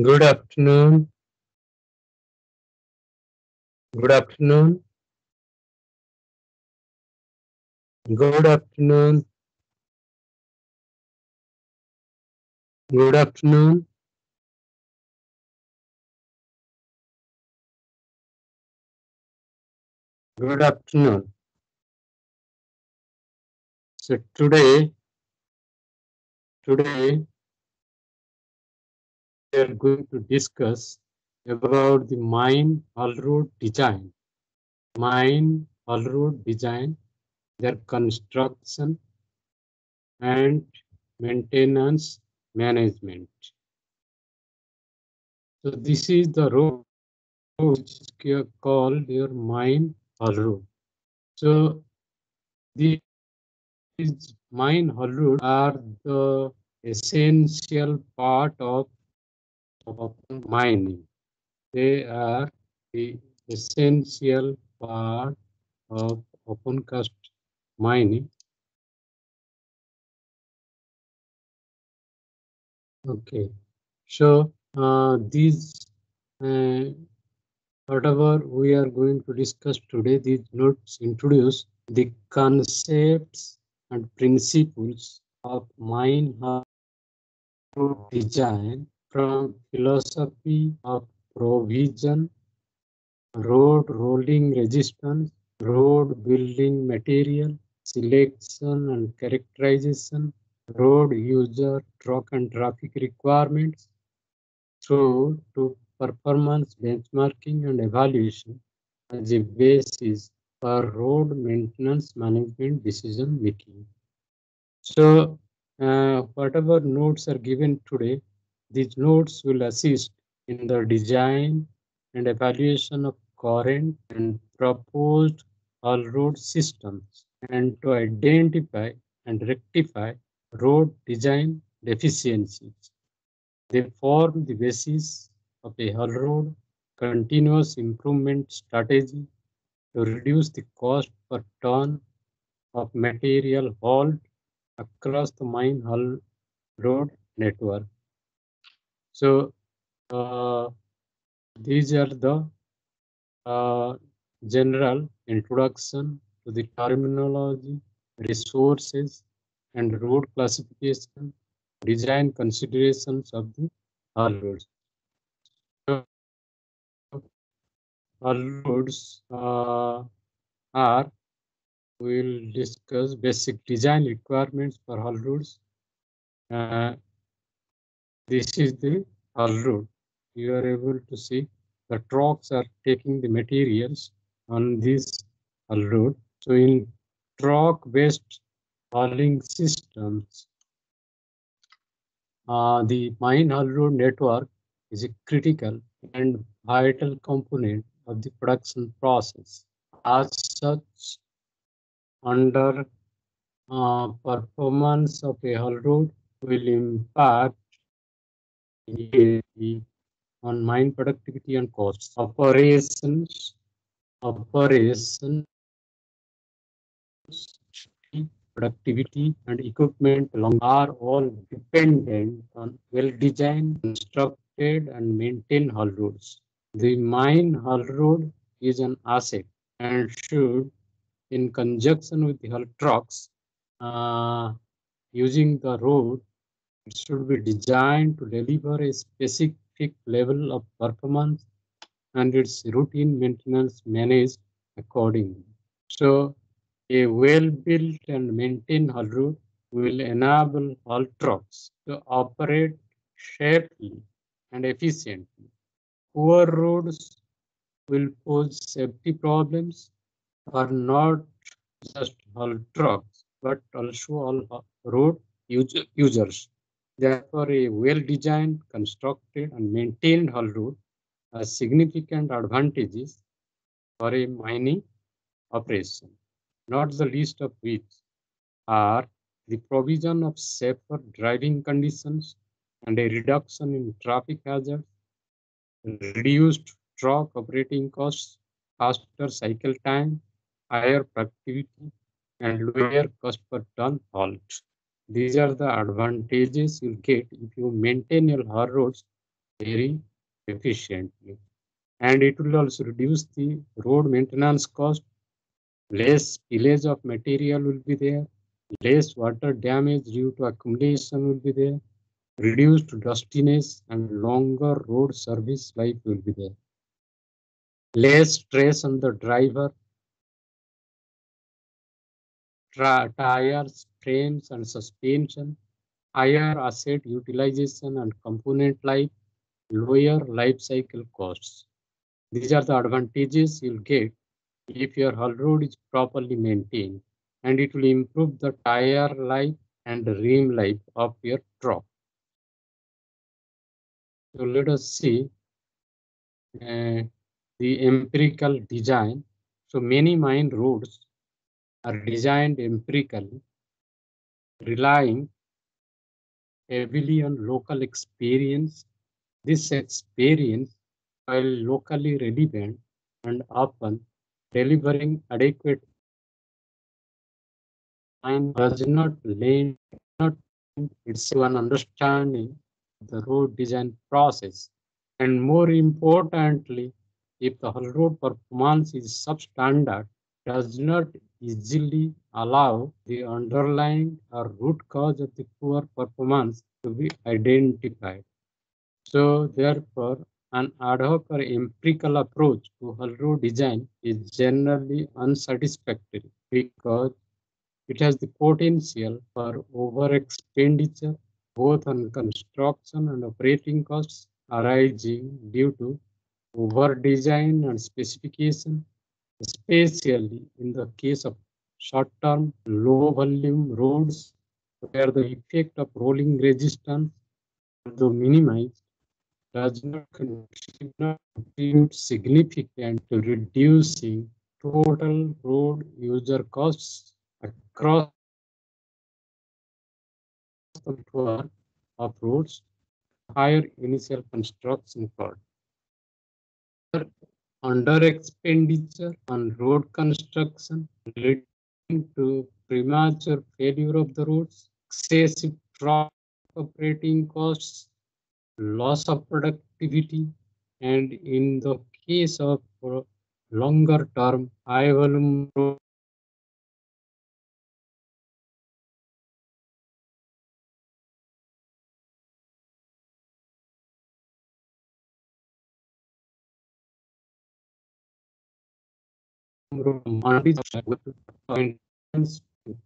Good afternoon. Good afternoon. Good afternoon. Good afternoon. Good afternoon. So today we are going to discuss about the mine haul road design. Mine haul road design, their construction and maintenance management. So this is the road which is called your mine haul road. So these mine haul roads are the essential part of open mining. They are the essential part of open cast mining. Okay, so these whatever we are going to discuss today, these notes introduce the concepts and principles of mine design, from philosophy of provision, road rolling resistance, road building material, selection and characterization, road user truck and traffic requirements, through to performance benchmarking and evaluation as a basis for road maintenance management decision making. So, whatever notes are given today, these notes will assist in the design and evaluation of current and proposed all road systems, and to identify and rectify road design deficiencies. They form the basis of a whole road continuous improvement strategy to reduce the cost per ton of material hauled across the mine haul road network. So uh, these are the uh, general introduction to the terminology, resources, and road classification, design considerations of the haul roads. So, haul roads are, we'll discuss basic design requirements for haul roads. Uh, This is the haul road. You are able to see the trucks are taking the materials on this haul road. So in truck-based hauling systems, the mine haul road network is a critical and vital component of the production process. As such, under performance of a haul road will impact immediately on mine productivity and costs. Operations, productivity, and equipment along are all dependent on well-designed, constructed, and maintained haul roads. The mine haul road is an asset and should, in conjunction with the haul trucks, using the road, it should be designed to deliver a specific level of performance and its routine maintenance managed accordingly. So, a well-built and maintained haul road will enable haul trucks to operate safely and efficiently. Poor roads will pose safety problems for not just haul trucks but also all road users. Therefore, a well-designed, constructed, and maintained haul road has significant advantages for a mining operation, not the least of which are the provision of safer driving conditions and a reduction in traffic hazards, reduced truck operating costs, faster cycle time, higher productivity, and lower cost per ton hauled. These are the advantages you'll get if you maintain your haul roads very efficiently. And it will also reduce the road maintenance cost. Less spillage of material will be there, less water damage due to accumulation will be there, reduced dustiness and longer road service life will be there. Less stress on the driver, tires, frames and suspension, higher asset utilization and component life, lower life cycle costs. These are the advantages you'll get if your hull road is properly maintained, and it will improve the tire life and rim life of your truck. So let us see the empirical design. So many mine roads are designed empirically, relying heavily on local experience. This experience, while locally relevant and often delivering adequate, mine does not lend not it's one understanding the road design process. And more importantly, if the whole road performance is substandard, does not easily allow the underlying or root cause of the poor performance to be identified. So therefore, an ad hoc or empirical approach to whole road design is generally unsatisfactory because it has the potential for over expenditure both on construction and operating costs arising due to over design and specification, especially in the case of short-term, low-volume roads where the effect of rolling resistance, although minimized, does not contribute significantly to reducing total road user costs across the network of roads, higher initial construction cost. Under expenditure on road construction leading to premature failure of the roads, excessive truck operating costs, loss of productivity, and in the case of longer term high volume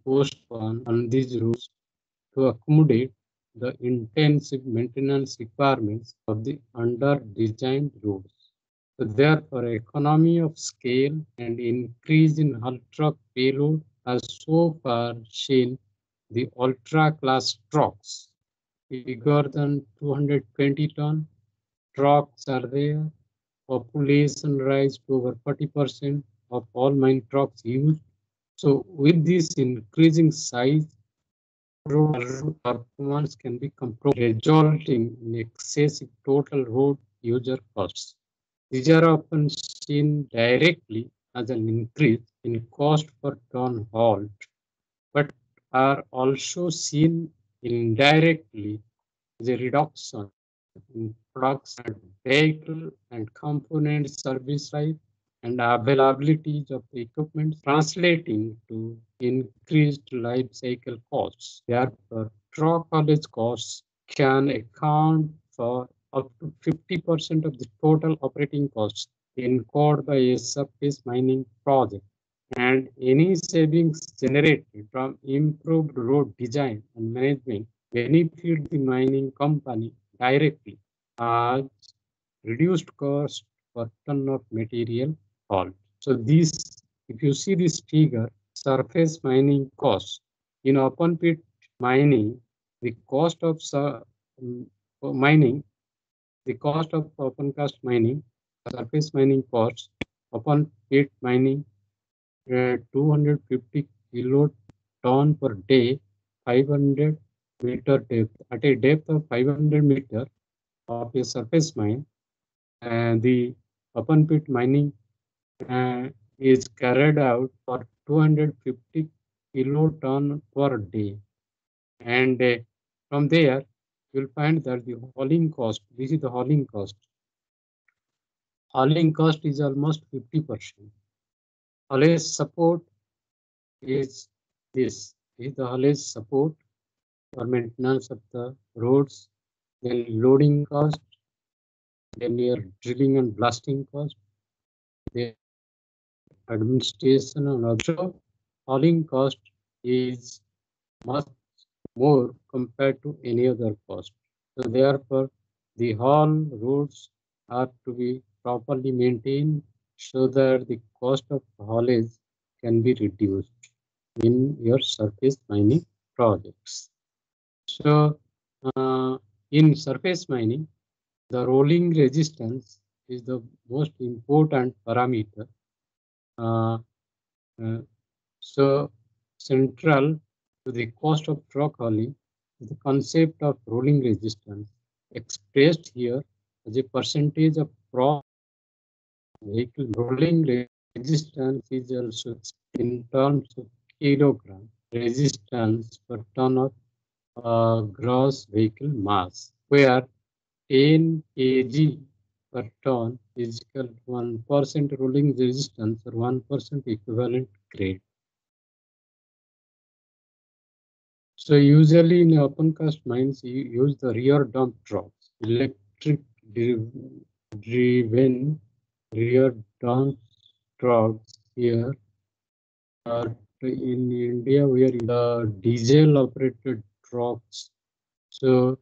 postpone on these routes to accommodate the intensive maintenance requirements of the under-designed roads. So therefore, economy of scale and increase in hull truck payload has so far seen the ultra-class trucks bigger than 220 ton trucks are there. Population rise to over 40% of all mine trucks used. So with this increasing size, road performance can be compromised, resulting in excessive total road user costs. These are often seen directly as an increase in cost per ton hauled, but are also seen indirectly as a reduction in production, vehicle and component service life and availability of the equipment, translating to increased life cycle costs. Therefore, truck haulage costs can account for up to 50% of the total operating costs incurred by a surface mining project. And any savings generated from improved road design and management benefit the mining company directly as reduced cost per ton of material hauled. So this, if you see this figure, surface mining cost in open pit mining, the cost of mining, the cost of open cast mining, surface mining costs, open pit mining 250 kiloton per day, 500 meter depth. At a depth of 500 meter of a surface mine, the open pit mining is carried out for 250 kiloton per day. And from there, you'll find that the hauling cost, this is the hauling cost. Hauling cost is almost 50%. Haulage support is this. This is the haulage support for maintenance of the roads, then loading cost, then your drilling and blasting cost, then administration and also hauling cost is much more compared to any other cost. So therefore, the haul roads are to be properly maintained so that the cost of haulage can be reduced in your surface mining projects. So in surface mining, the rolling resistance is the most important parameter. Uh, so central to the cost of rock hauling is the concept of rolling resistance, expressed here as a percentage of vehicle rolling resistance is also in terms of kilogram resistance per ton of gross vehicle mass, where 10 kg per ton is equal to 1% rolling resistance or 1% equivalent grade. So usually in open cast mines, you use the rear dump trucks, electric driven rear dump trucks here. In India, we are the diesel operated trucks. So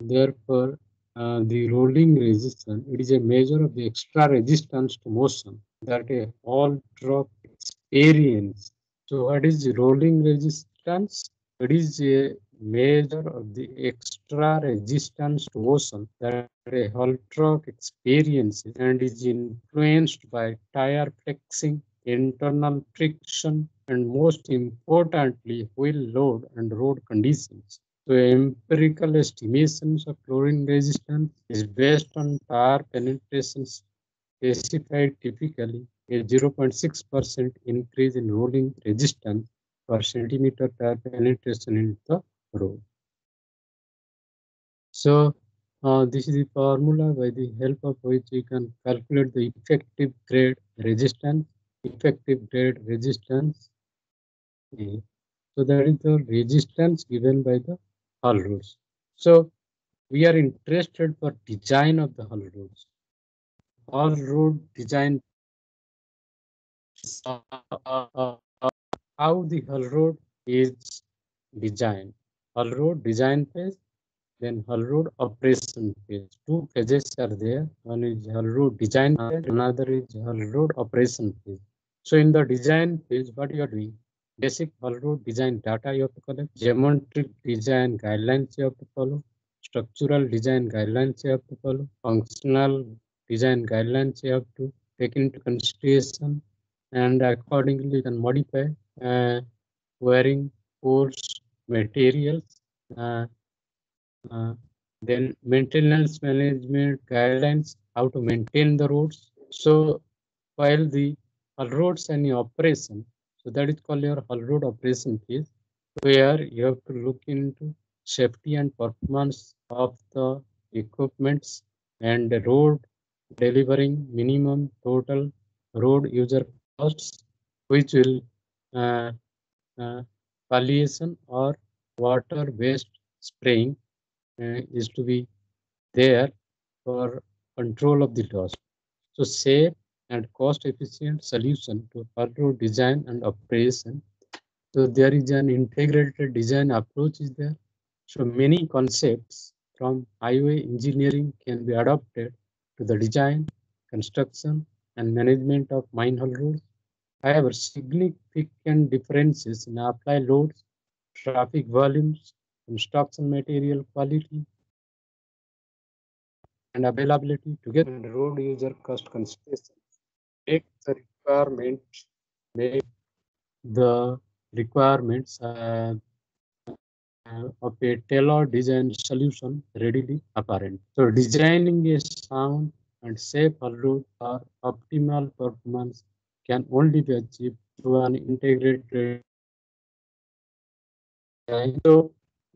therefore, the rolling resistance, it is a measure of the extra resistance to motion that a haul truck experience. So what is the rolling resistance? It is a measure of the extra resistance to motion that a haul truck experiences and is influenced by tire flexing, internal friction, and most importantly, wheel load and road conditions. So empirical estimations of rolling resistance is based on tire penetration specified typically a 0.6% increase in rolling resistance per centimeter tire penetration into the road. So this is the formula by the help of which you can calculate the effective grade resistance. Effective grade resistance. So that is the resistance given by the hull roads. So we are interested for design of the hull roads. Hull road design, how the hull road is designed. Hull road design phase, then hull road operation phase. Two phases are there. One is hull road design phase, another is hull road operation phase. So in the design phase, what you are doing? Basic hull road design data you have to collect, geometric design guidelines you have to follow, structural design guidelines you have to follow, functional design guidelines you have to take into consideration, and accordingly you can modify wearing force materials. Then maintenance management guidelines, how to maintain the roads. So while the hull roads and the operation, so that is called your hull road operation phase, where you have to look into safety and performance of the equipments and the road delivering minimum total road user costs, which will uh, palliation or water-based spraying is to be there for control of the loss. So safe and cost-efficient solution to hull road design and operation. So there is an integrated design approach is there. So many concepts from highway engineering can be adopted to the design, construction, and management of mine hull roads. However, significant differences in apply loads, traffic volumes, construction material quality, and availability together and road user cost considerations make the make the requirements of a tailored design solution readily apparent. So designing a sound and safe hull road for optimal performance can only be achieved through an integrated design. So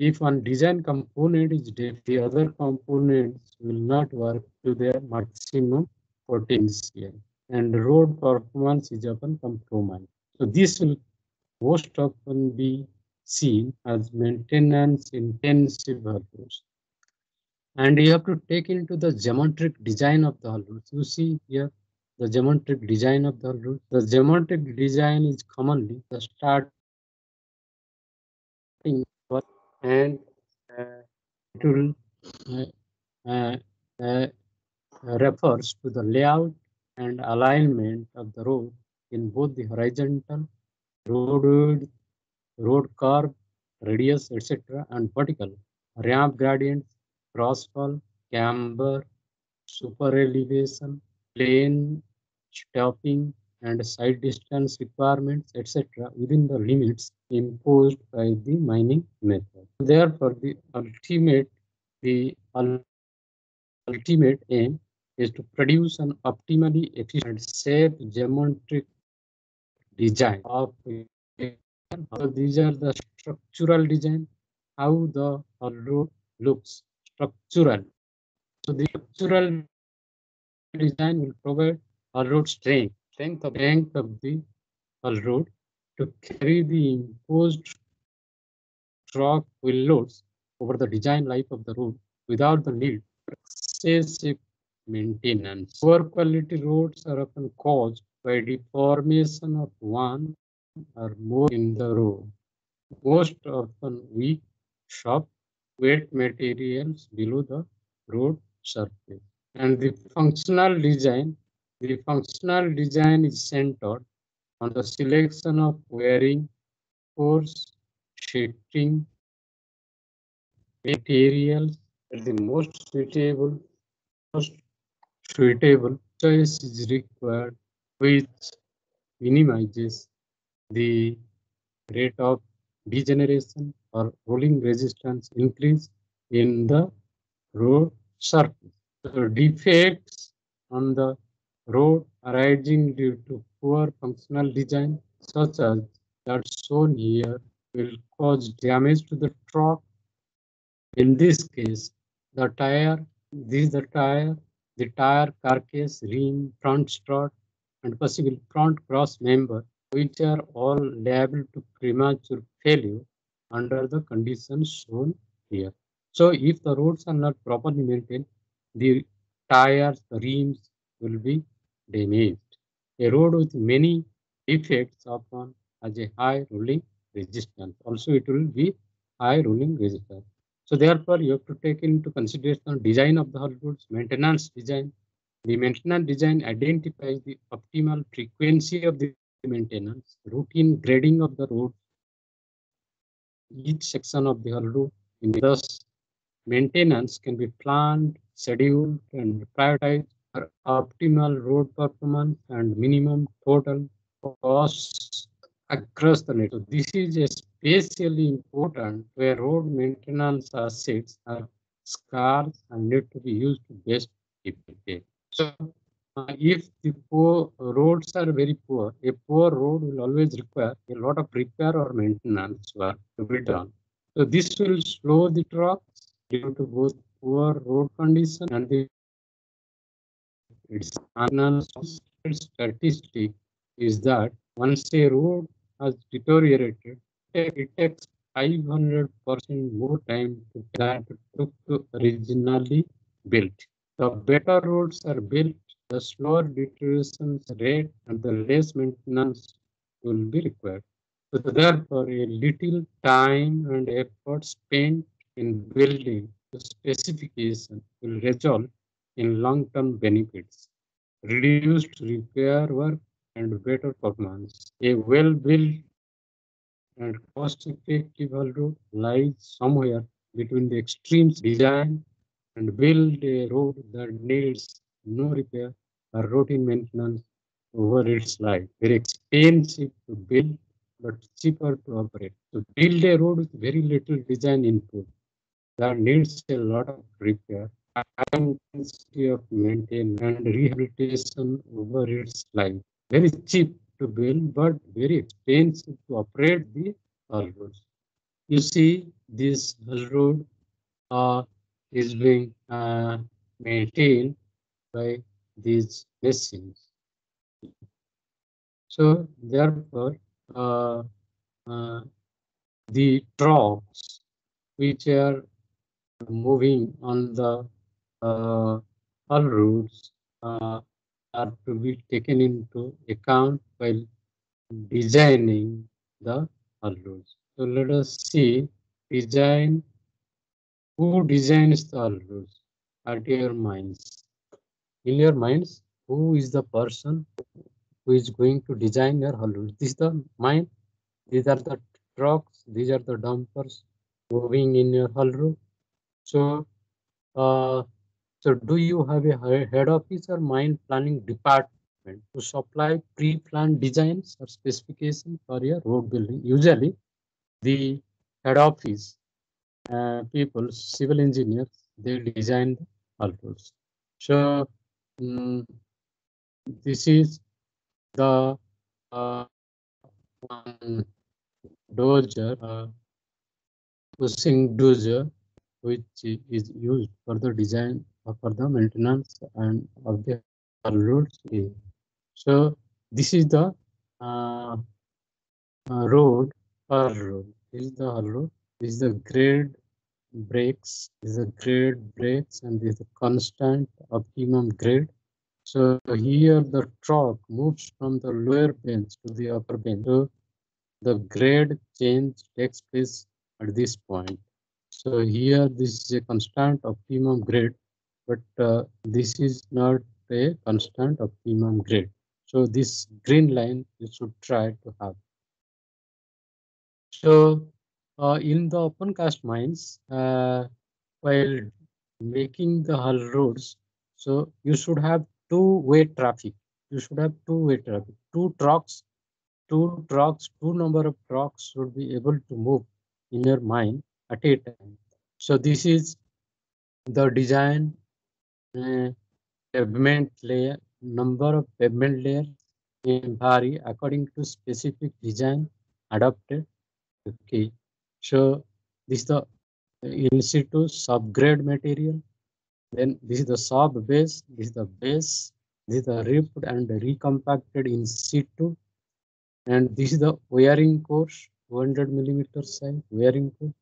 If one design component is dead, the other components will not work to their maximum potential, and road performance is often compromised. So this will most often be seen as maintenance intensive roads. And you have to take into the geometric design of the hull roads. You see here the geometric design of the hull roads. The geometric design is commonly the starting and it will uh, uh, uh, refers to the layout and alignment of the road in both the horizontal, road width, road curve, radius, etc., and vertical, ramp gradients, crossfall, camber, super elevation, plane stopping, and side distance requirements, etc., within the limits imposed by the mining method. Therefore, the ultimate aim is to produce an optimally efficient and safe geometric design of so these are the structural design, how the road looks structural. So the structural design will provide a road strength of the road to carry the imposed truck wheel loads over the design life of the road without the need for excessive maintenance. Poor quality roads are often caused by deformation of one or more in the road. Most often weak, sharp, wet materials below the road surface. And the functional design is centered on the selection of wearing, force, shifting materials at the most suitable choice is required, which minimizes the rate of degeneration or rolling resistance increase in the road surface. So defects on the road arising due to poor functional design, such as that shown here, will cause damage to the truck. In this case, the tire, the tire carcass, rim, front strut, and possible front cross member, which are all liable to premature failure under the conditions shown here. So if the roads are not properly maintained, the tires, the rims will be damaged. A road with many defects often has a high rolling resistance. Also, it will be high rolling resistance. So therefore, you have to take into consideration design of the hull roads, maintenance design. The maintenance design identifies the optimal frequency of the maintenance, routine grading of the road, each section of the hull road. Thus, maintenance can be planned, scheduled, and prioritized for optimal road performance and minimum total costs across the network. So this is especially important where road maintenance assets are scarce and need to be used to best effect. So if the poor roads are very poor, a poor road will always require a lot of repair or maintenance work to be done. So this will slow the trucks due to both poor road condition and the its statistic is that once a road has deteriorated, it takes 500% more time than it took to originally built. The better roads are built, the slower deterioration rate and the less maintenance will be required. So therefore, a little time and effort spent in building the specification will result in long-term benefits, reduced repair work, and better performance. A well-built and cost-effective road lies somewhere between the extremes design and build a road that needs no repair or routine maintenance over its life. Very expensive to build, but cheaper to operate. To build a road with very little design input that needs a lot of repair, high intensity of maintenance and rehabilitation over its life. Very cheap to build, but very expensive to operate the roads. You see, this road is being maintained by these machines. So therefore, uh, uh, the trucks which are moving on the haul routes are to be taken into account while designing the haul routes. So let us see design. Who designs the haul routes at your minds? In your minds, who is the person who is going to design your haul routes? This is the mind. These are the trucks. These are the dumpers moving in your haul route. So, uh, so do you have a head office or mine planning department to supply pre-planned designs or specifications for your road building? Usually, the head office people, civil engineers, they design the haul roads. So, mm, this is the one dozer, pushing dozer, which is used for the design for the maintenance and of the haul roads. So this is the uh, road or road. This is the haul road. This is the grade brakes. This is the grade brakes, and this is the constant optimum grade. So here the truck moves from the lower bench to the upper bench. So the grade change takes place at this point. So here this is a constant optimum grade, but this is not a constant optimum grade. So this green line you should try to have. So in the open cast mines, while making the hull roads, so you should have two-way traffic. You should have two-way traffic. Two trucks, two number of trucks should be able to move in your mine at a time. So this is the design uh, pavement layer, number of pavement layers vary according to specific design adopted. Okay, so this is the in situ subgrade material. Then this is the sub base. This is the base. This is the ripped and recompacted in situ. And this is the wearing course, 200 millimeter size wearing course.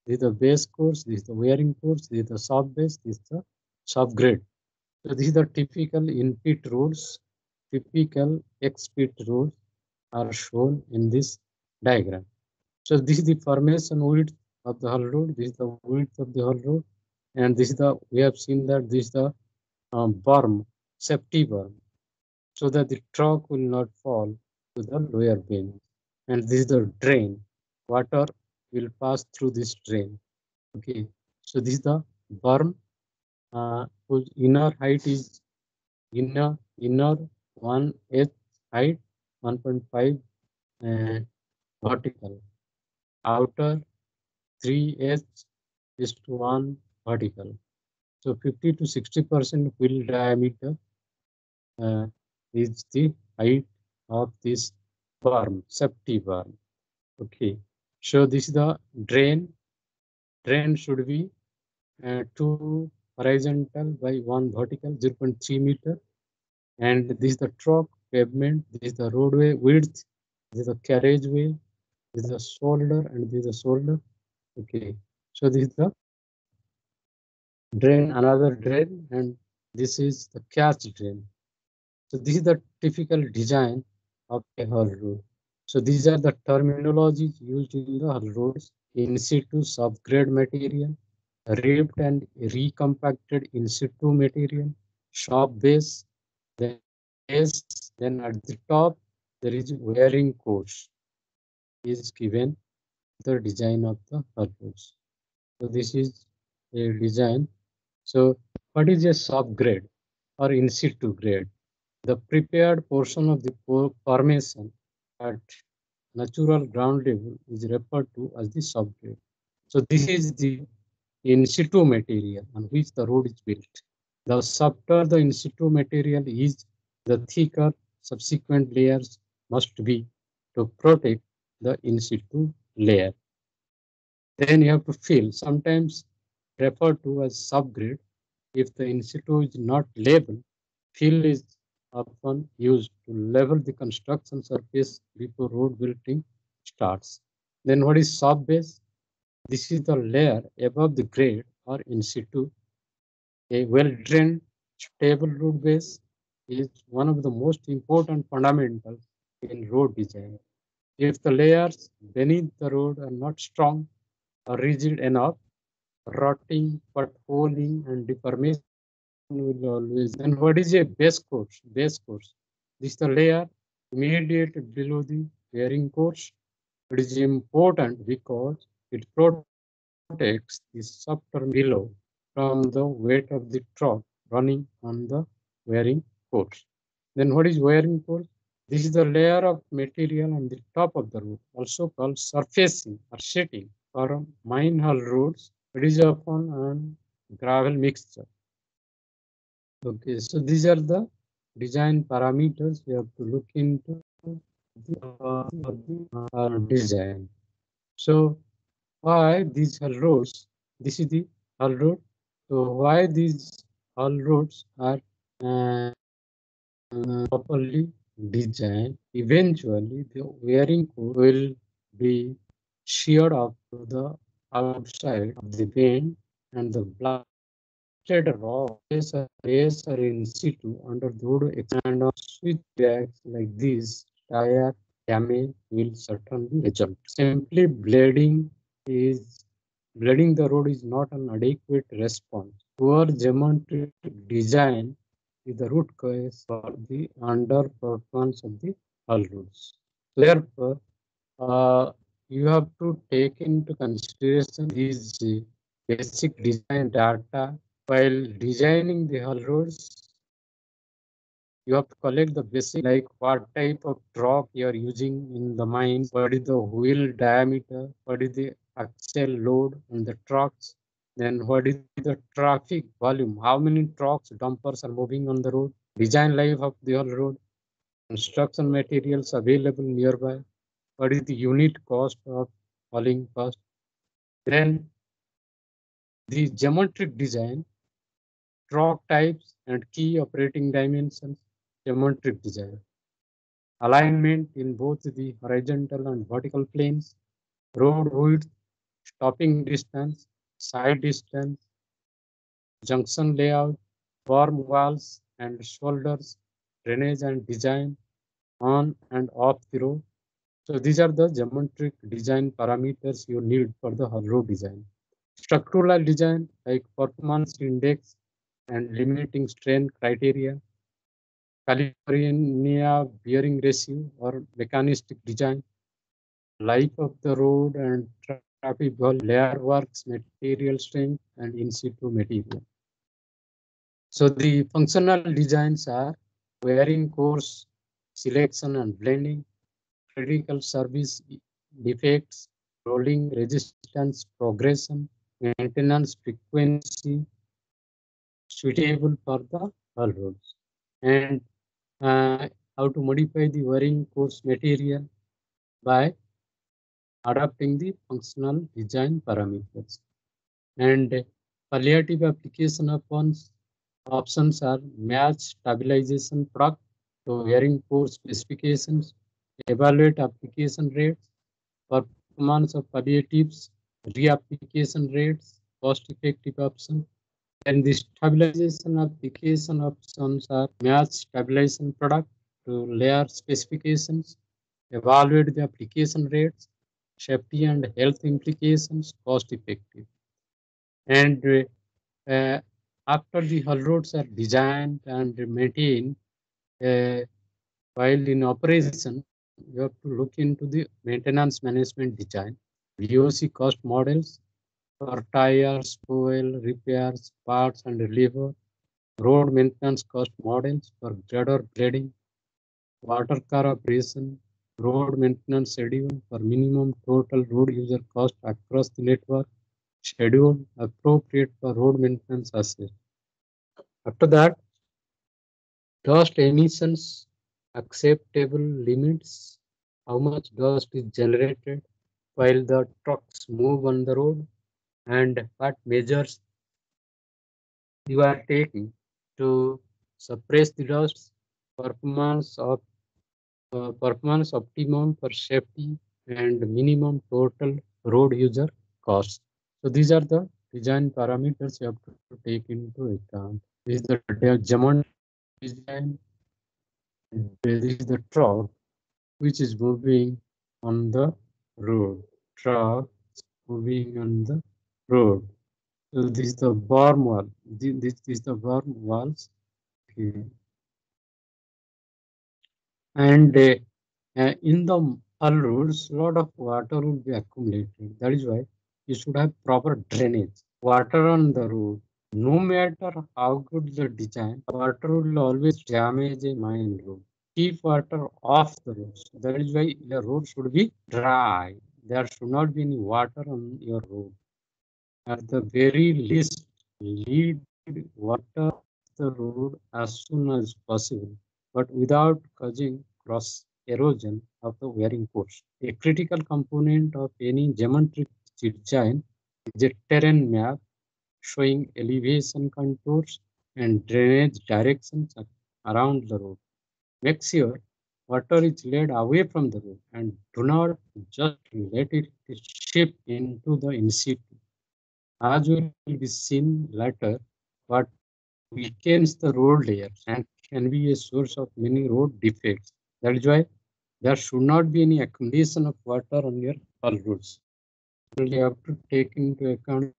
This is the base course. This is the wearing course. This is the sub base. This is the subgrade. So this is the typical in-pit roads. Typical ex-pit roads are shown in this diagram. So this is the formation width of the hull road. This is the width of the hull road, and this is the we have seen that this is the berm, safety berm, so that the truck will not fall to the lower bench. And this is the drain. Water will pass through this drain. Okay, so this is the berm whose inner height is inner 1 h height 1.5 vertical, outer 3h is to 1 vertical. So 50 to 60% wheel diameter uh, is the height of this berm, safety berm. Okay. So this is the drain. Drain should be 2 horizontal by 1 vertical, 0.3 meter. And this is the truck pavement. This is the roadway width. This is the carriageway. This is the shoulder, and this is the shoulder. Okay. So this is the drain, another drain, and this is the catch drain. So this is the typical design of a hull road. So these are the terminologies used in the hull roads: in situ subgrade material, ripped and recompacted in situ material, shop base, then base, then at the top there is wearing course is given the design of the hull roads. So this is a design. So what is a subgrade or in situ grade? The prepared portion of the formation at natural ground level is referred to as the subgrade. So this is the in situ material on which the road is built. The softer the in situ material is, the thicker subsequent layers must be to protect the in situ layer. Then you have to fill, sometimes referred to as subgrade. If the in situ is not level, fill is often used to level the construction surface before road building starts. Then what is subbase? This is the layer above the grade or in situ. A well-drained, stable road base is one of the most important fundamentals in road design. If the layers beneath the road are not strong or rigid enough, rotting, potholing, and deformation will always. Then what is a base course? Base course. This is the layer immediate below the bearing course. It is important because it protects the subterranean below from the weight of the truck running on the wearing course. Then what is wearing course? This is the layer of material on the top of the road, also called surfacing or sheeting. For mine hull roads, it is often an gravel mixture. Okay, so these are the design parameters we have to look into the design. So why these hull roads? This is the hull road. So why these hull roads are properly designed? Eventually, the wearing core will be sheared off to the outside of the bend, and the blasted rock rays are in situ under the road expand on switchbacks like this. Tire damage will certainly result. Simply bleeding the road is not an adequate response. Poor geometric design is the root cause for the underperformance of the hull roads. Therefore, you have to take into consideration these basic design data while designing the hull roads. You have to collect the basic, like what type of truck you are using in the mine, what is the wheel diameter, what is the axle load on the trucks, then what is the traffic volume, how many trucks, dumpers are moving on the road, design life of the whole road, construction materials available nearby, what is the unit cost of hauling cost. Then the geometric design, truck types and key operating dimensions, geometric design. Alignment in both the horizontal and vertical planes, road width, stopping distance, side distance, junction layout, form walls and shoulders, drainage and design on and off the road. So these are the geometric design parameters you need for the whole road design. Structural design like performance index and limiting strain criteria, California bearing ratio or mechanistic design, life of the road and traffic volume, layer works, material strength, and in situ material. So the functional designs are wearing course, selection and blending, critical service defects, rolling resistance progression, maintenance frequency suitable for the hull roads, and how to modify the wearing course material by adapting the functional design parameters. And palliative application options are match stabilization product to wearing course specifications, evaluate application rates, performance of palliatives, reapplication rates, cost-effective option. And the stabilization application options are match stabilization product to layer specifications, evaluate the application rates, safety and health implications, cost effective. And after the hull roads are designed and maintained, while in operation, you have to look into the maintenance management design, VOC cost models for tires, fuel, repairs, parts and labor, road maintenance cost models for grader grading, water car operation, road maintenance schedule for minimum total road user cost across the network, schedule appropriate for road maintenance assets. After that, dust emissions, acceptable limits, how much dust is generated, while the trucks move on the road, and what measures you are taking to suppress the dust, performance of performance optimum for safety, and minimum total road user cost. So these are the design parameters you have to take into account. This is the geometric design, and this is the truck which is moving on the road. Truck moving on the road. So this is the berm wall. This is the berm walls. Okay. And in the all roads, lot of water will be accumulated. That is why you should have proper drainage. Water on the road, no matter how good the design, water will always damage a mine road. Keep water off the roads. That is why the road should be dry. There should not be any water on your road. At the very least, lead water the road as soon as possible, but without causing cross erosion of the wearing course. A critical component of any geometric design is a terrain map showing elevation contours and drainage directions around the road. Make sure water is led away from the road and do not just let it shift into the in situ. As will be seen later, what weakens the road layer and can be a source of many road defects. That is why there should not be any accumulation of water on your all roads. You have to take into account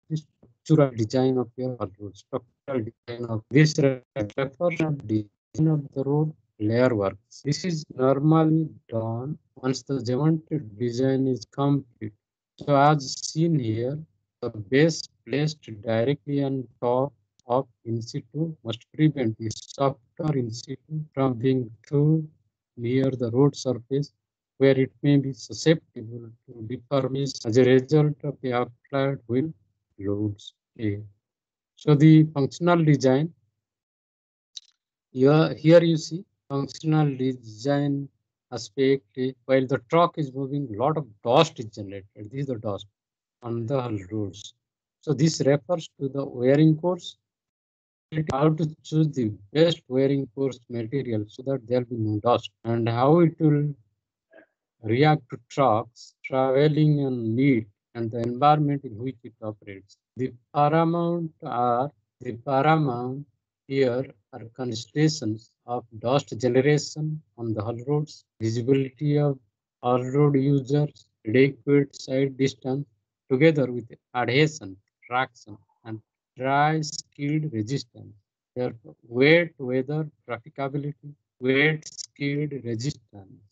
the structural design of your all roads. Structural design of this refers to design of the road layer works. This is normally done once the geometric design is complete. So as seen here, the base placed directly on top of in situ must prevent the softer in situ from being too near the road surface, where it may be susceptible to deformation as a result of the applied wheel loads. Okay. So the functional design, here you see functional design aspect. While the truck is moving, a lot of dust is generated. This is the dust on the roads. So this refers to the wearing course. How to choose the best wearing course material so that there will be no dust, and how it will react to trucks traveling on lead and the environment in which it operates. The paramount here are considerations of dust generation on the haul roads, visibility of all road users, adequate side distance, together with adhesion, traction, and dry skilled resistance. Therefore, weight, weather, trafficability, weight, skilled resistance,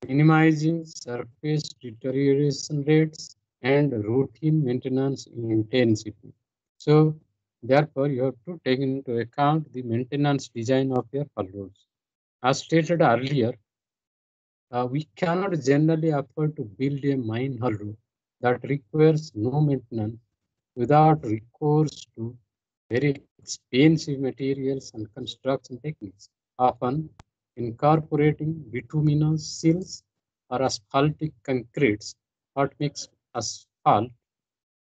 minimizing surface deterioration rates, and routine maintenance intensity. So, therefore, you have to take into account the maintenance design of your haul roads. As stated earlier, we cannot generally afford to build a mine haul road that requires no maintenance without recourse to very expensive materials and construction techniques, often incorporating bituminous sills or asphaltic concretes. What makes asphalt?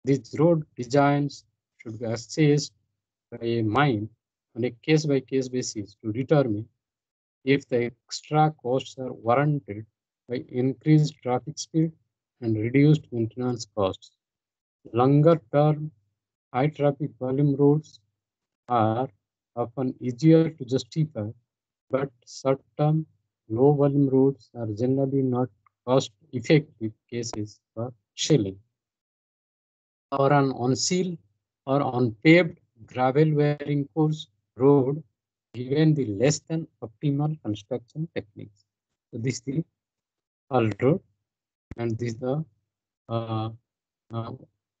These road designs should be assessed by a mine on a case-by-case basis to determine if the extra costs are warranted by increased traffic speed and reduced maintenance costs. Longer term, high traffic volume roads are often easier to justify, but short-term, low-volume roads are generally not cost-effective cases for shelling. Or an on-seal or on-paved gravel wearing course road, given the less than optimal construction techniques. So this is the haul road, and this is the uh,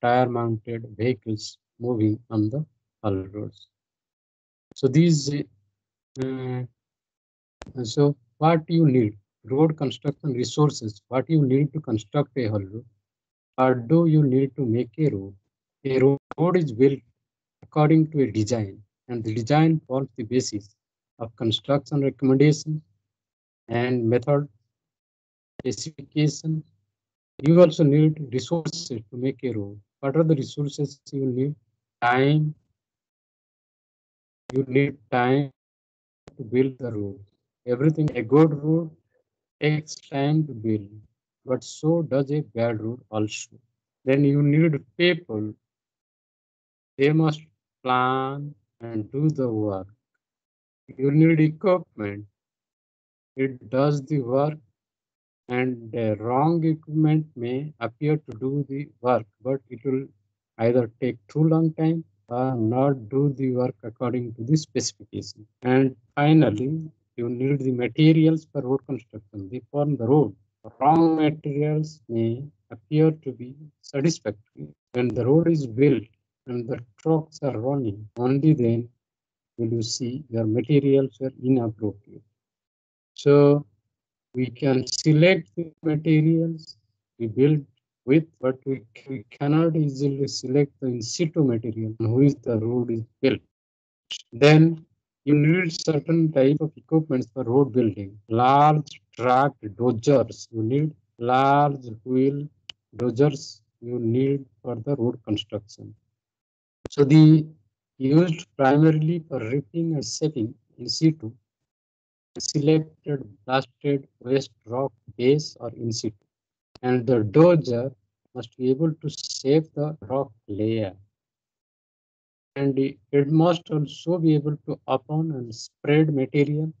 tire-mounted vehicles moving on the haul roads. So these so what you need, road construction resources, what you need to construct a haul road, or do you need to make a road? A road is built according to a design, and the design forms the basis of construction recommendations and method specifications You also need resources to make a road. What are the resources you need? Time. You need time to build the road. Everything, a good road takes time to build, but so does a bad road also. Then you need people. They must plan and do the work. You need equipment. It does the work, and the wrong equipment may appear to do the work, but it will either take too long time or not do the work according to the specification. And finally, you need the materials for road construction. They form the road. Wrong materials may appear to be satisfactory. When the road is built and the trucks are running, only then will you see your materials were inappropriate. So we can select the materials we build with, but we cannot easily select the in situ material on which the road is built. Then you need certain type of equipment for road building. Large track dozers, you need large wheel dozers you need for the road construction. So the used primarily for ripping and shaping in situ selected blasted waste rock base or in situ, and the dozer must be able to shape the rock layer, and it must also be able to upon and spread material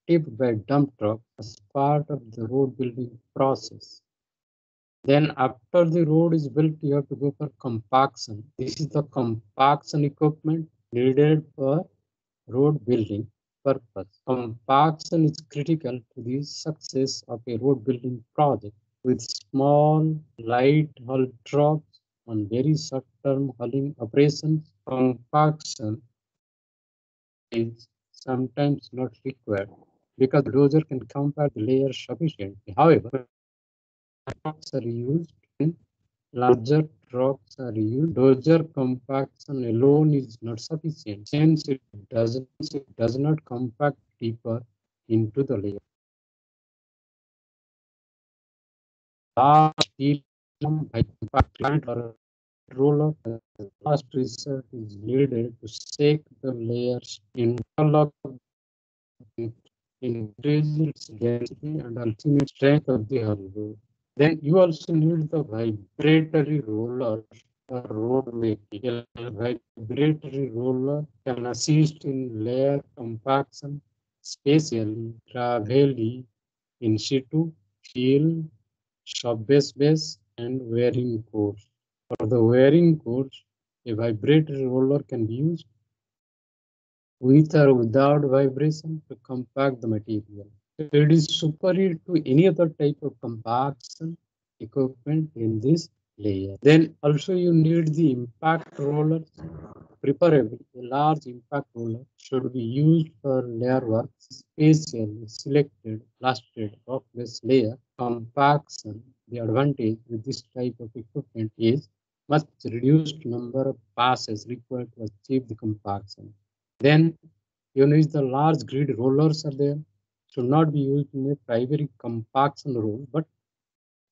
tipped by dump truck as part of the road building process. Then after the road is built, you have to go for compaction. This is the compaction equipment needed for road building purpose. Compaction is critical to the success of a road building project. With small, light hull trucks on very short-term hauling operations, compaction is sometimes not required because the dozer can compact the layers sufficiently. However, trucks are used when larger trucks are used. Dozer compaction alone is not sufficient since it does not compact deeper into the layer. Large steel by compact plant or roller fast research is needed to shake the layers, interlock, increase its density and ultimate strength of the hull. Then you also need the vibratory roller for road making. A vibratory roller can assist in layer compaction, spatially, gravely, in situ, field, sub-base, and wearing course. For the wearing course, a vibratory roller can be used with or without vibration to compact the material. It is superior to any other type of compaction equipment in this layer. Then also you need the impact rollers. Preferably, a large impact roller should be used for layer work, specially selected blasted rock-based layer compaction. The advantage with this type of equipment is much reduced number of passes required to achieve the compaction. Then you know the large grid rollers are there, should not be used in a primary compaction role, but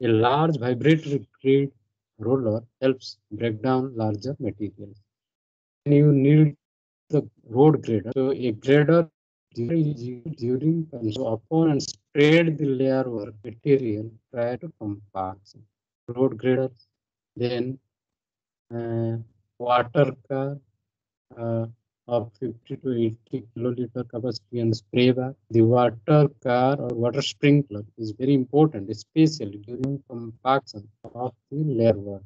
a large vibratory grid roller helps break down larger materials. And you need the road grader. So a grader is used during so upon and spread the layer work material prior to compaction. Road grader, then water car, uh, of 50 to 80 kiloliter capacity and spray bag. The water car or water sprinkler is very important, especially during compaction of the layer work.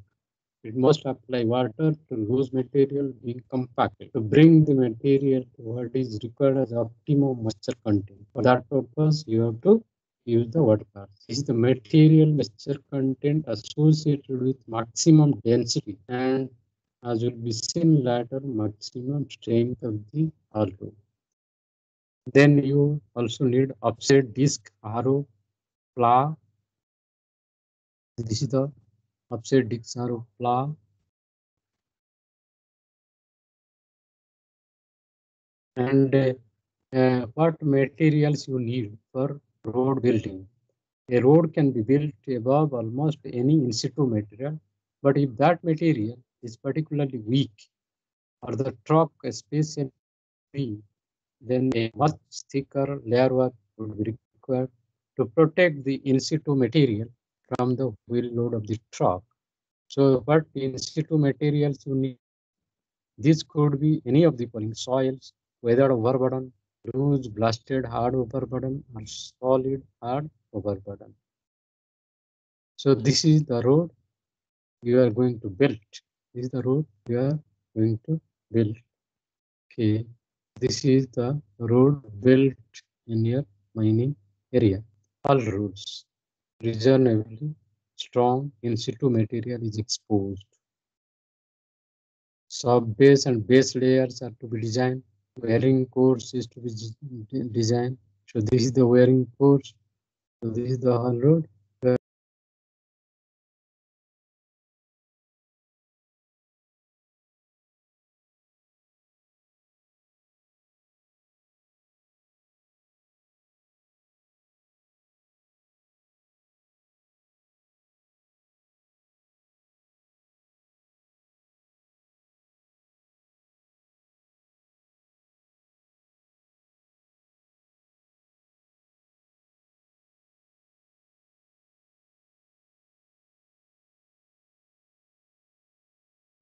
It must apply water to loose material being compacted to bring the material to what is required as optimum moisture content. For that purpose, you have to use the water car. This is the material moisture content associated with maximum density and, as will be seen later, maximum strength of the hollow. Then you also need offset disc arrow plow. This is the offset disc arrow plow. And what materials you need for road building. A road can be built above almost any in situ material, but if that material is particularly weak or the truck especially heavy, then a much thicker layer would be required to protect the in situ material from the wheel load of the truck. So what in situ materials you need? This could be any of the following: soils, weathered overburden, loose, blasted, hard overburden, or solid, hard overburden. So this is the road you are going to build. This is the road you are going to build. Okay, this is the road built in your mining area. All roads reasonably strong in situ material is exposed. Sub base and base layers are to be designed. Wearing course is to be designed. So this is the wearing course. So this is the whole road.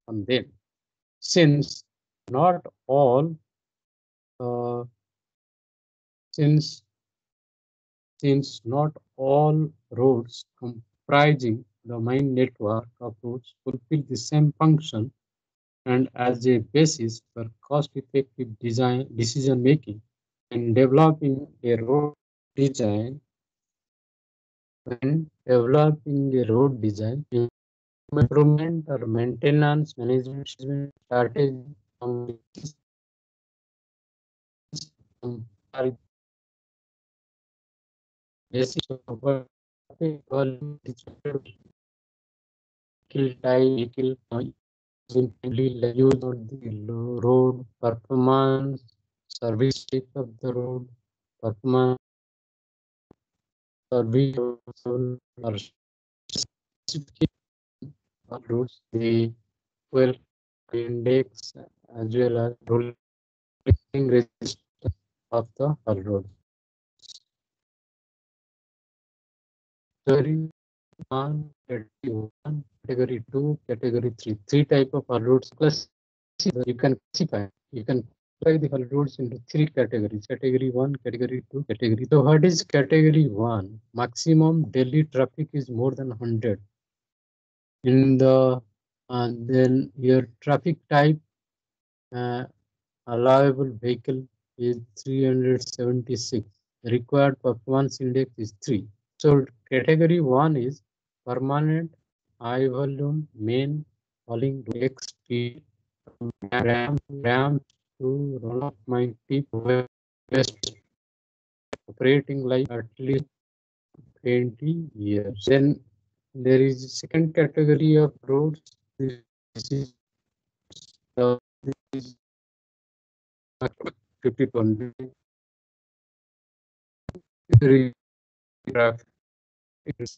On them. Since not all uh, since since not all roads comprising the mine network of roads fulfill the same function and as a basis for cost-effective design decision making in developing a road design when developing a road design improvement or maintenance management strategy on the basis of what volume vehicle type, vehicle simply use of the road performance, service type of the road, performance, service or specification of roads, the fuel index as well as rolling resistance of the road. Category 1, category 2, category 3. Three type of roads plus you can classify. You can classify the haul roads into three categories: category 1, category 2, category. So what is category 1? Maximum daily traffic is more than 100. In the then your traffic type uh, allowable vehicle is 376. Required performance index is 3. So category 1 is permanent high volume main hauling X speed ramp to run of my tip west operating life at least 20 years. Then there is a second category of roads. This is the 50 traffic. It's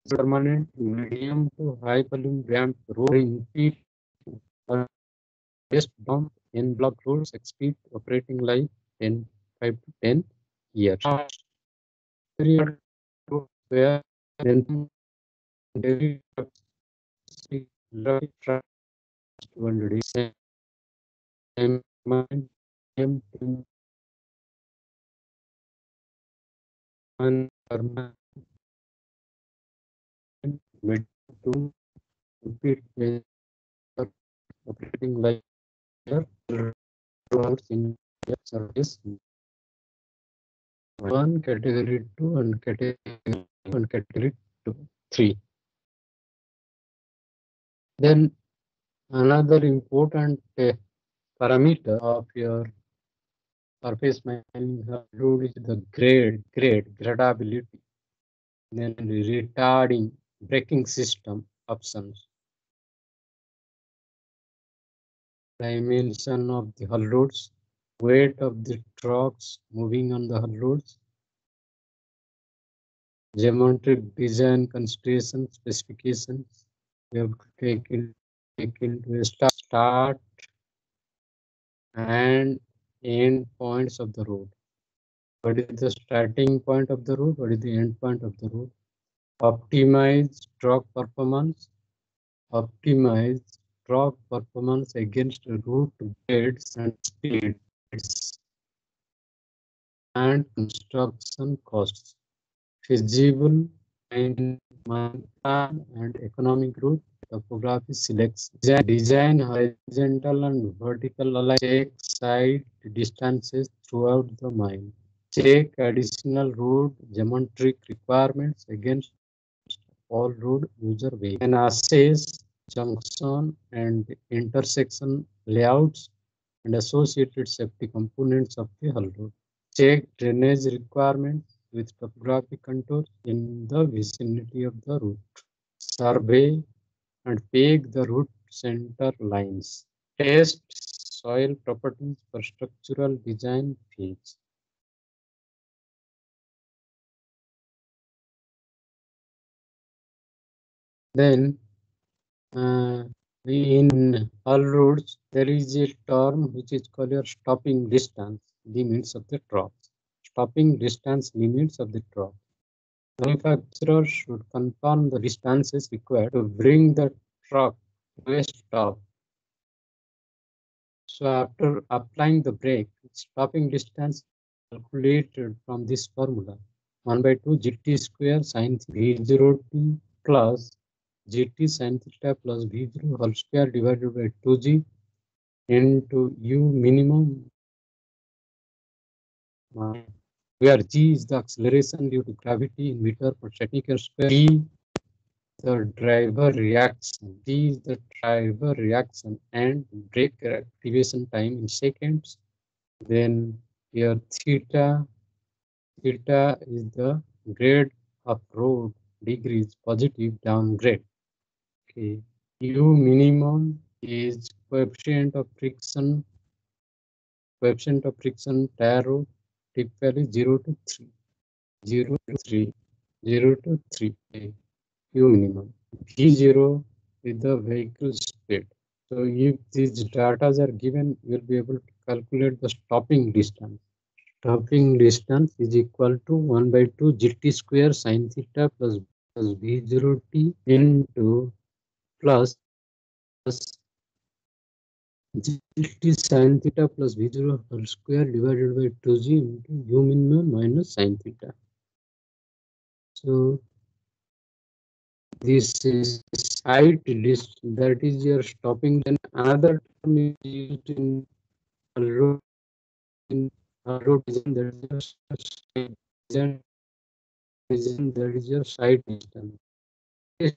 permanent, medium to high volume ramp road speed just down in block roads speed operating life in 5 to 10 years. Period where then daily traffic 200 same medium to permanent medium to repeat operating life roads in service. One category 2 and category 2, 3. Then another important parameter of your surface mining road is the gradability, then retarding braking system options, dimension of the hull roads, weight of the trucks moving on the hull roads, geometric design consideration specifications. We have to take into a start and end points of the road. What is the starting point of the road? What is the end point of the road? Optimize stroke performance. Optimize stroke performance against route grades and speeds and construction costs. Feasible mine plan and economic route. Topography selects. Design horizontal and vertical align. Check site distances throughout the mine. Check additional road geometric requirements against all road user vehicles. And assess junction and intersection layouts and associated safety components of the hull road. Check drainage requirements with topographic contours in the vicinity of the route. Survey and peg the route center lines. Test soil properties for structural design phase. Then in all roads, there is a term which is called your stopping distance limits of the trucks. Stopping distance limits of the truck. Manufacturer should confirm the distances required to bring the truck to a stop. So after applying the brake, stopping distance calculated from this formula 1 by 2 gt square sin v0t plus gt sin theta plus v0 whole square divided by 2g into u minimum, where g is the acceleration due to gravity in meter per second square, t the driver reaction, t is the driver reaction and brake activation time in seconds. Then here theta is the grade of road degrees positive downgrade. Okay. U minimum is coefficient of friction tire road, typically 0 to 3. 0 to 3. 0 to 3. Okay. U minimum. V0 is the vehicle speed. So if these data are given, you'll be able to calculate the stopping distance. Stopping distance is equal to 1 by 2 gt square sin theta plus v0t into plus gt sin theta plus v0 whole square divided by 2g into u minimum minus sin theta. So this is site list, that is your stopping. Then another term is used in road design, that is your site distance. It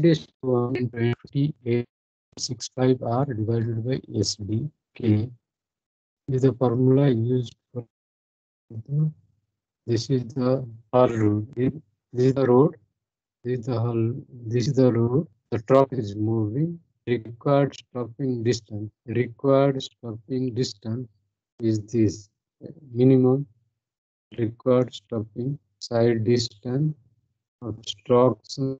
is 12865 r divided by sd. Okay, this is the formula used for this is the hull road. This is the road. This is the hull. This is the road. The truck is moving. Required stopping distance. Required stopping distance is this minimum required stopping side distance obstruction.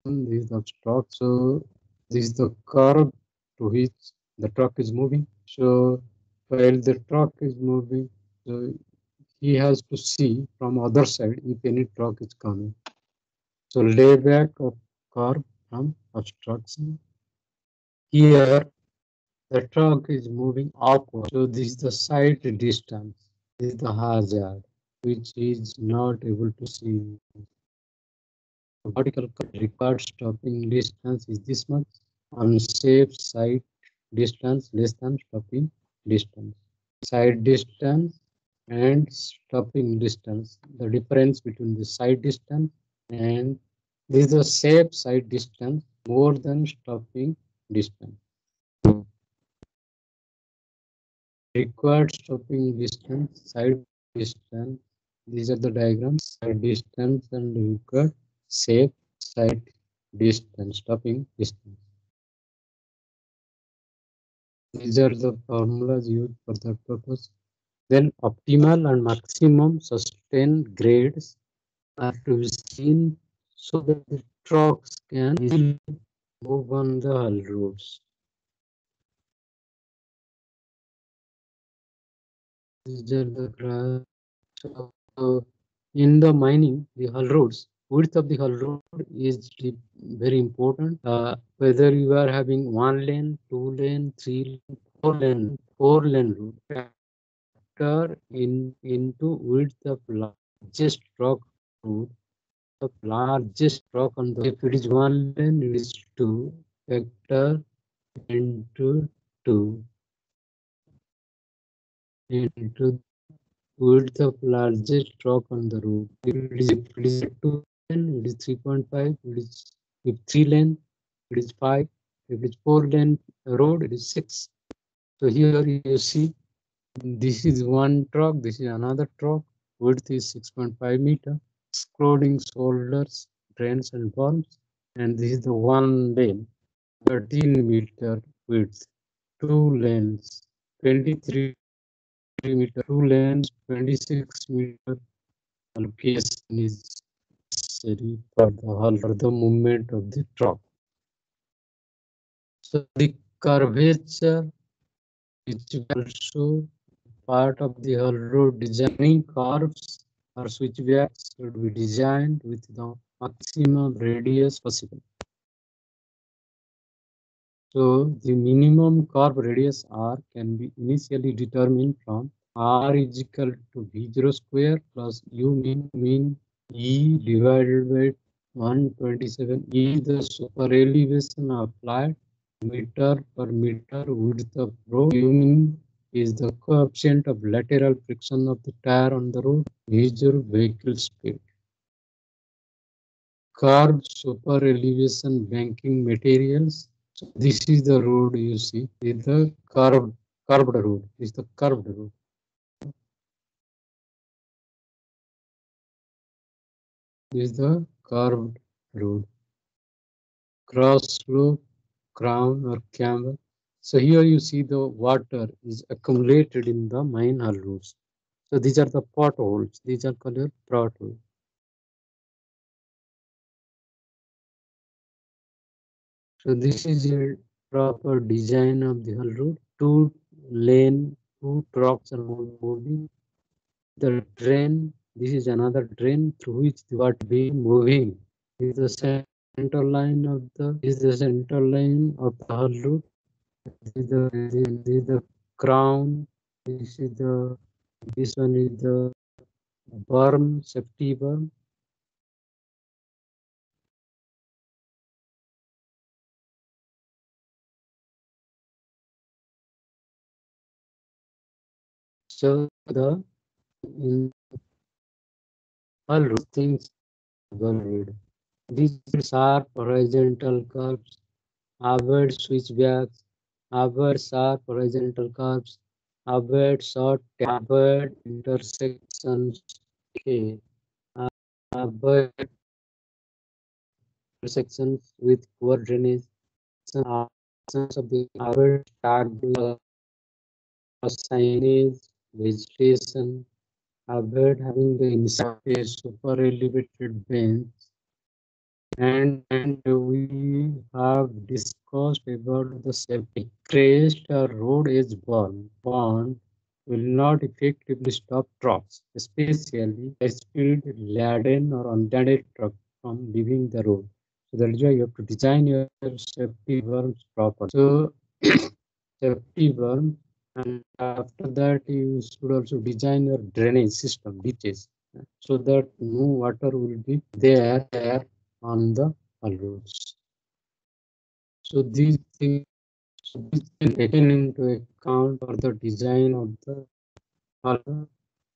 This is obstruct. So this is the curve to which the truck is moving. So while the truck is moving, so he has to see from other side if any truck is coming. So layback of curve from obstruction. Here the truck is moving upward. So this is the side distance. This is the hazard which is not able to see. Vertical required stopping distance is this much. Unsafe side distance less than stopping distance. Side distance and stopping distance. The difference between the side distance and this is the safe side distance more than stopping distance. Required stopping distance, side distance. These are the diagrams. Side distance and required safe side distance, stopping distance. These are the formulas used for that purpose. Then optimal and maximum sustained grades are to be seen so that the trucks can easily move on the hull roads. These are the graphs. So in the mining, the hull roads, width of the hull road is very important. Whether you are having 1 lane, 2 lane, 3 lane, 4 lane road, factor into width of largest truck road, the largest truck on the. If it is 1 lane, it is 2. Factor into 2 into width of largest truck on the road. If it is 2 lane, it is 3.5. It is if 3 lane, it is 5. If it is 4 lane road, it is 6. So here you see this is one truck, this is another truck. Width is 6.5 meter, excluding shoulders, drains, and berms. And this is the one lane, 13 meter width, 2 lanes, 23 meter, 2 lanes, 26 meter. Location is necessary for the movement of the truck. So the curvature, which also part of the hull road designing, curves or switchbacks should be designed with the maximum radius possible. So the minimum curve radius R can be initially determined from R is equal to V0 square plus U mean E divided by 127 E the super elevation applied meter per meter width of road. U mean is the coefficient of lateral friction of the tire on the road. V0 vehicle speed. Curved super elevation banking materials. So this is the road you see. Is the curved road. Is the curved road. This is the curved road. Cross slope, crown or camber. So here you see the water is accumulated in the mine hull roads. So these are the potholes. These are called potholes. So this is a proper design of the hull road. Two lane, two trucks are moving. The drain, this is another drain through which the water be moving. This is the center line of the hull road. This is the crown. This one is the berm, safety berm. So the all things read. These are horizontal curves. Avoid switchbacks. Avoid sharp horizontal curves. Avoid short. Avoid intersections. Okay. Avoid intersections with poor drainage. Avoid signage, vegetation. Avoid having the inside a super elevated bench. And we have discussed about the safety. Crest or road edge bond will not effectively stop trucks, especially high-speed laden or unladen trucks from leaving the road. So that is why you have to design your safety berms properly. So safety berm, and after that you should also design your drainage system, ditches, so that no water will be there on the hull roads. So these things should be taken into account for the design of the hull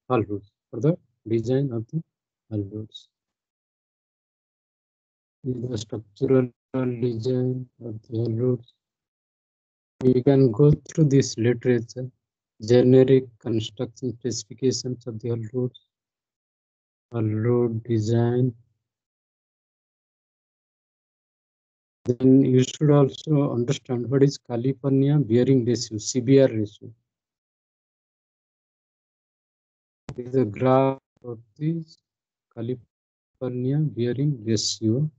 roads. For the design of the hull roads. This is the structural design of the hull roads. We can go through this literature, generic construction specifications of the hull road design. Then you should also understand what is California bearing ratio, CBR ratio. This is a graph of this California bearing ratio.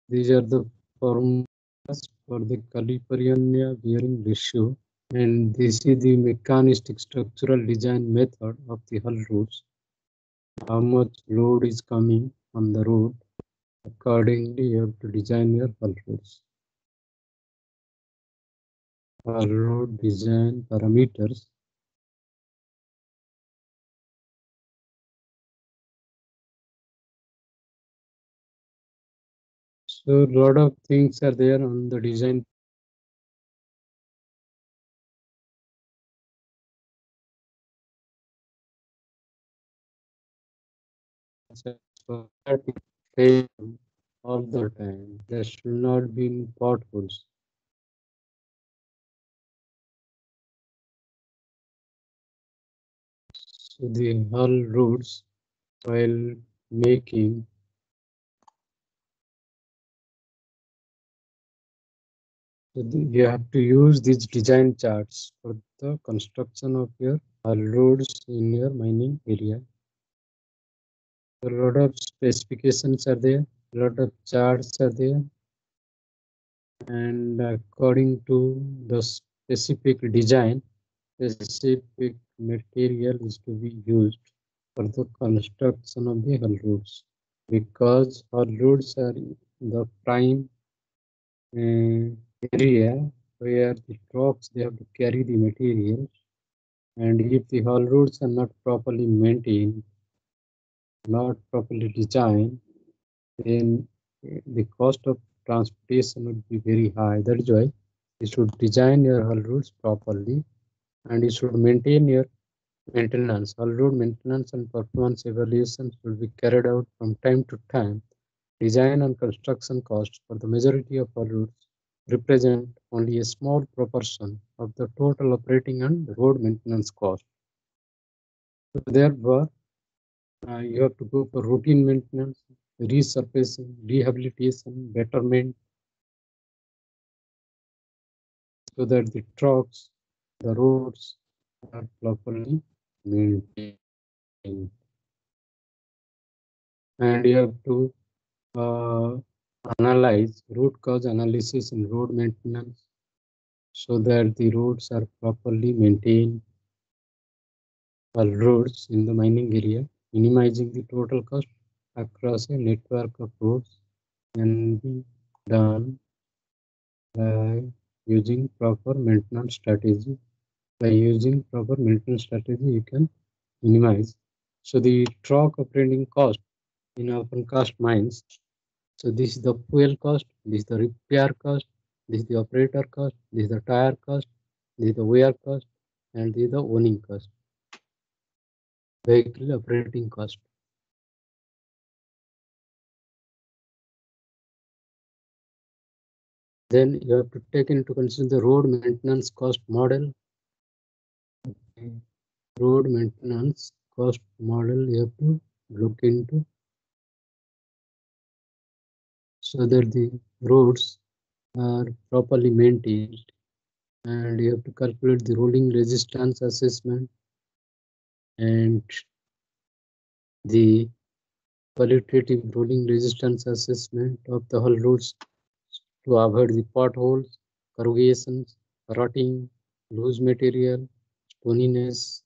These are the formulas for the California bearing ratio, and this is the mechanistic structural design method of the hull roads. How much load is coming on the road, accordingly you have to design your hull roads. Hull road design parameters. So a lot of things are there on the design. So that it fail all the time. There should not be potholes. So the hull roads while making you have to use these design charts for the construction of your hull roads in your mining area. A lot of specifications are there, a lot of charts are there, and according to the specific design, specific material is to be used for the construction of the hull roads, because hull roads are the prime area where the trucks they have to carry the material, and if the hull roads are not properly maintained, not properly designed, then the cost of transportation would be very high. That is why you should design your hull roads properly, and you should maintain your maintenance. Hull road maintenance and performance evaluations will be carried out from time to time. Design and construction costs for the majority of hull roads represent only a small proportion of the total operating and road maintenance cost. So therefore, you have to go for routine maintenance, resurfacing, rehabilitation, betterment, so that the trucks, the roads are properly maintained. And you have to analyze root cause analysis in road maintenance so that the roads are properly maintained. All roads in the mining area, minimizing the total cost across a network of roads can be done by using proper maintenance strategy. By using proper maintenance strategy, you can minimize. So the truck operating cost in open cast mines. So this is the fuel cost, this is the repair cost, this is the operator cost, this is the tire cost, this is the wear cost, and this is the owning cost, vehicle operating cost. Then you have to take into consideration the road maintenance cost model. Road maintenance cost model you have to look into so that the roads are properly maintained, and you have to calculate the rolling resistance assessment and the qualitative rolling resistance assessment of the hull roads to avoid the potholes, corrugations, rotting, loose material, stoniness.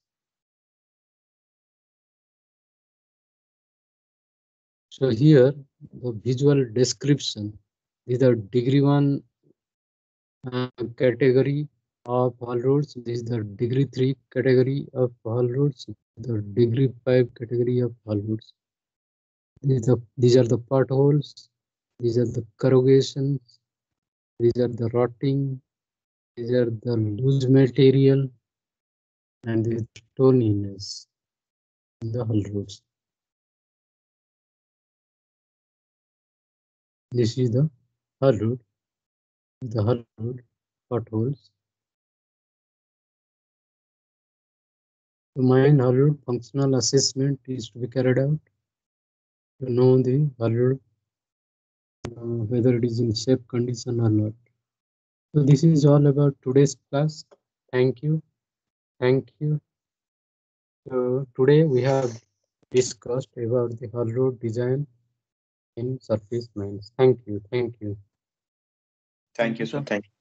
So here the visual description is the degree 1 category of hull roads. This is the degree 3 category of hull roads, the degree 5 category of hull roads. These are the potholes, these are the corrugations, these are the rotting, these are the loose material, and the stoniness in the hull roads. This is the hull road, potholes. To mine hull road functional assessment is to be carried out to know the hull road whether it is in safe condition or not. So this is all about today's class. Thank you. Thank you. So today we have discussed about the hull road design in surface mines. Thank you. Thank you. Thank you, sir. Thank you.